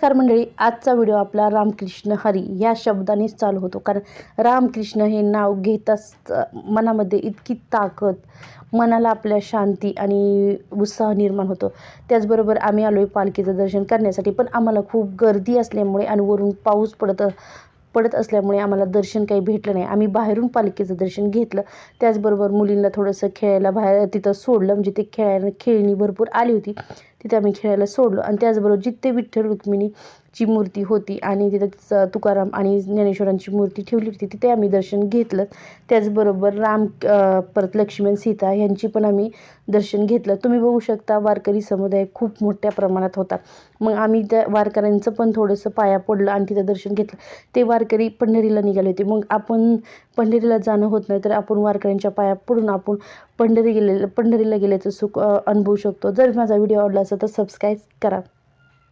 नमस्कार मंडळी, आजचा व्हिडिओ आपला रामकृष्ण हरी या शब्दानेच चालू होतो. कारण रामकृष्ण हे नाव घेताच मनामध्ये इतकी ताकद, मनाला आपल्या शांती आणि उत्साह निर्माण होतो. त्याचबरोबर आम्ही आलोय पालखीचं दर्शन करण्यासाठी, पण आम्हाला खूप गर्दी असल्यामुळे आणि वरून पाऊस पडत असल्यामुळे आम्हाला दर्शन काही भेटलं नाही. आम्ही बाहेरून पालखीचं दर्शन घेतलं. त्याचबरोबर मुलींना थोडंसं खेळायला बाहेर तिथं सोडलं, म्हणजे ते खेळणी भरपूर आली होती, तिथे आम्ही खेळायला सोडलो. आणि त्याचबरोबर जिथे विठ्ठल रुक्मिणीची मूर्ती होती आणि तिथं तुकाराम आणि ज्ञानेश्वरांची मूर्ती ठेवली होती, तिथे आम्ही दर्शन घेतलं. त्याचबरोबर परत लक्ष्मण सीता यांची पण आम्ही दर्शन घेतलं. तुम्ही बघू शकता वारकरी समुदाय खूप मोठ्या प्रमाणात होता. मग आम्ही त्या वारकऱ्यांचं पण थोडंसं पाया पडलं आणि तिथं दर्शन घेतलं. ते वारकरी पंढरीला निघाले होते. मग आपण पंढरीला जाणं होत नाही, तर आपण वारकऱ्यांच्या पाया पडून आपण पंढरीला गेल्याचं सुख अनुभवू शकतो. जर माझा व्हिडिओ आवडला असेल तर सबस्क्राईब करा.